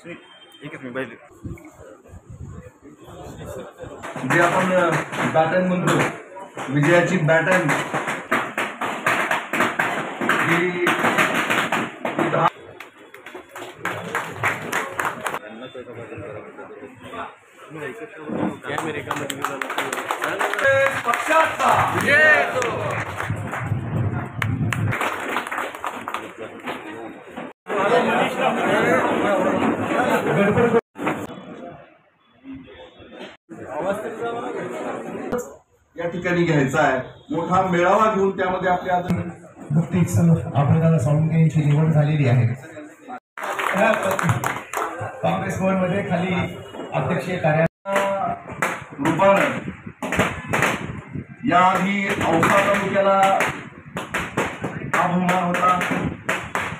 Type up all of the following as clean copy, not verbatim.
एकच मी पाहिजे जे आपण बॅटन म्हणतो, विजयाची बॅटन ही पक्षाचा विजय असो. या ठिकाणी घ्यायचा आहे, मोठा मेळावा घेऊन त्यामध्ये आपल्या नुकतीच आपल्याला साळुंखे यांची निवड झालेली आहे. काँग्रेस भवनमध्ये खाली अध्यक्षीय रूपानं याआधी औसा तालुक्याला हा बहुमान होता,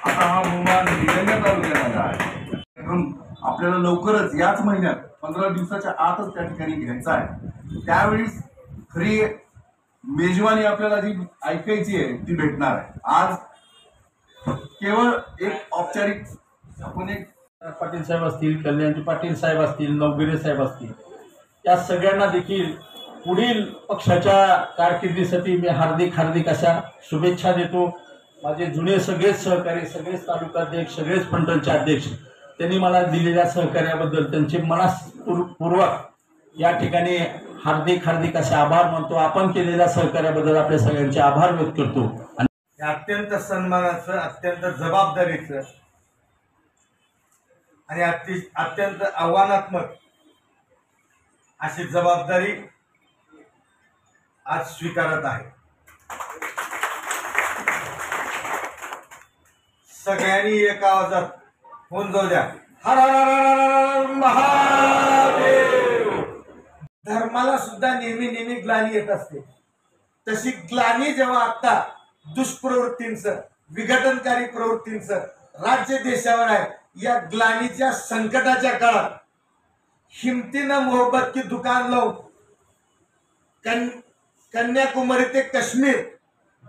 आता हा बहुमान निलंगा तालुक्याला आहे. आपल्याला लवकरच याच महिन्यात 15 दिवसाच्या आतच त्या ठिकाणी घ्यायचा आहे. त्यावेळी खरी मेजवानी आपल्याला जी ऐकायची आहे ती भेटणार आहे. आज केवळ एक औपचारिक आपण एक पाटील साहेब असतील, कल्याणजी पाटील साहेब असतील, नवगिरे साहेब असतील, या सगळ्यांना देखील पुढील पक्षाच्या कारकिर्दीसाठी मी हार्दिक अशा शुभेच्छा देतो. माझे जुने सगळेच सहकारी, सगळेच तालुकाध्यक्ष, सगळेच फंटलचे अध्यक्ष, त्यांनी मला दिलेल्या सहकार्याबद्दल त्यांचे मनपूर्वक या ठिकाणी हार्दिक असे आभार मानतो. आपण केलेल्या सहकार्याबद्दल आपल्या सगळ्यांचे आभार व्यक्त करतो. आणि अत्यंत सन्मानाचं, अत्यंत जबाबदारीचं आणि अत्यंत आव्हानात्मक अशी जबाबदारी आज स्वीकारत आहे. सगळ्यांनी एका आवाजात होऊन जाऊ द्या, हर हर हर महादेव. धर्माला सुद्धा नेहमी ग्लानी येत असते. तशी ग्लानी जेव्हा आता दुष्प्रवृत्तींचं, विघटनकारी प्रवृत्तींचं राज्य देशावर आहे, या ग्लानीच्या संकटाच्या काळात हिमतीनं मोहब्बत की दुकान लावून कन्याकुमारी ते काश्मीर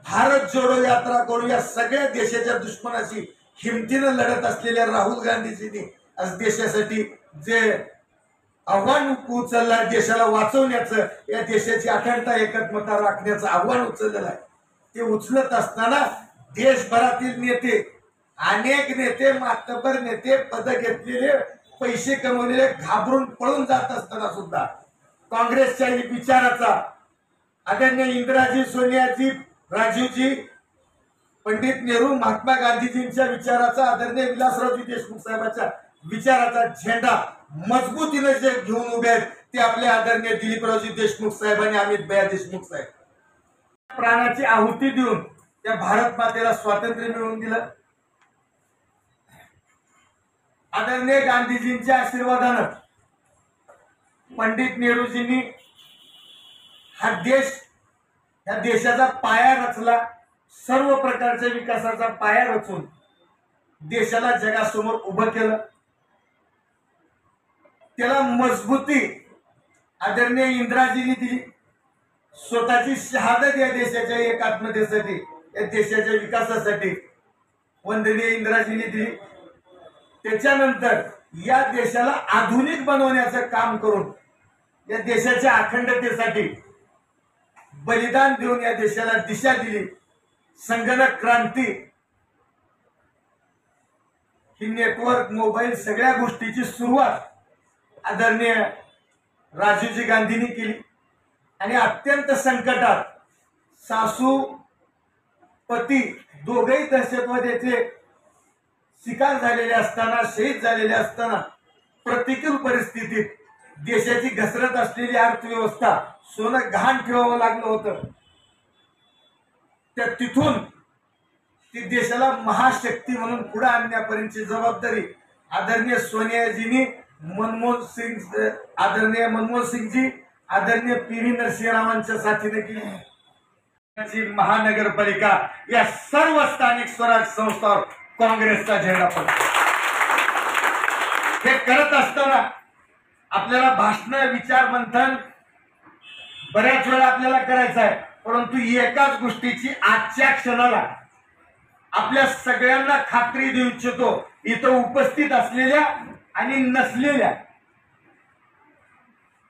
भारत जोडो यात्रा करू या सगळ्या देशाच्या दुश्मनाशी हिमतीनं लढत असलेल्या राहुल गांधीजींनी आज देशासाठी जे आव्हान उचललं, देशाला वाचवण्याचं, या देशाची अखंडता एकत्मता राखण्याचं आव्हान उचललेलं आहे, ते उचलत असताना देशभरातील नेते, अनेक नेते, मातबर नेते, पद घेतलेले, पैसे कमवलेले घाबरून पळून जात असताना सुद्धा काँग्रेसच्या विचाराचा आदरणीय इंदिराजी, सोनियाजी, राजीवजी, पंडित नेहरू, महात्मा गांधीजींच्या विचाराचा, आदरणीय विलासरावजी देशमुख साहेबांच्या विचाराचा झेंडा मजबूतीने जे घेऊन उभे आहेत ते आपले आदरणीय दिलीपरावजी देशमुख साहेब आणि अमित भैया देशमुख साहेब. प्राणाची आहुती देऊन त्या भारत मातेला स्वातंत्र्य मिळवून दिलं. आदरणीय गांधीजींच्या आशीर्वादानं पंडित नेहरूजींनी हा देश, या देशाचा पाया रचला. सर्व प्रकारच्या विकासाचा पाया रचून देशाला जगासमोर उभं केलं. त्याला मजबूती आदरणीय इंदिराजींनी दिली. स्वतःची शहादत या देशाच्या एकात्मतेसाठी, या देशाच्या विकासासाठी वंदनीय इंदिराजींनी दिली. त्याच्यानंतर या देशाला आधुनिक बनवण्याचं काम करून या देशाच्या अखंडतेसाठी बलिदान देऊन या देशाला दिशा दिली. संगणक क्रांती, ही नेटवर्क, मोबाईल, सगळ्या गोष्टीची सुरुवात आदरणीय राजीवजी गांधींनी केली. आणि अत्यंत संकटात सासू पती दोघेही दहशतवाद्याचे शिकार झालेले असताना, शहीद झालेले असताना, प्रतिकूल परिस्थितीत देशाची घसरत असलेली अर्थव्यवस्था, सोनं गहाण ठेवावं लागलं होतं. त्या तिथून ती देशाला महाशक्ती म्हणून पुढे आणण्यापर्यंतची जबाबदारी आदरणीय सोनियाजींनी, आदरणीय मनमोहन सिंगजी, आदरणीय पी.व्ही. नरसिंहरावांच्या साथीने केली. महानगरपालिका या सर्व स्थानिक स्वराज्य संस्थांवर काँग्रेसचा झेंडा पडतो. हे करत असताना आपल्याला भाषण, विचार मंथन बऱ्याच वेळा आपल्याला करायचं आहे, परंतु एकाच गोष्टीची आजच्या क्षणाला आपल्या सगळ्यांना खात्री देऊ इच्छितो. इथं उपस्थित असलेल्या आणि नसलेल्या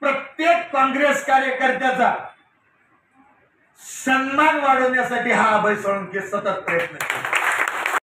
प्रत्येक काँग्रेस कार्यकर्त्याचा सन्मान वाढवण्यासाठी हा अभय सोळंके सतत प्रयत्न करतो.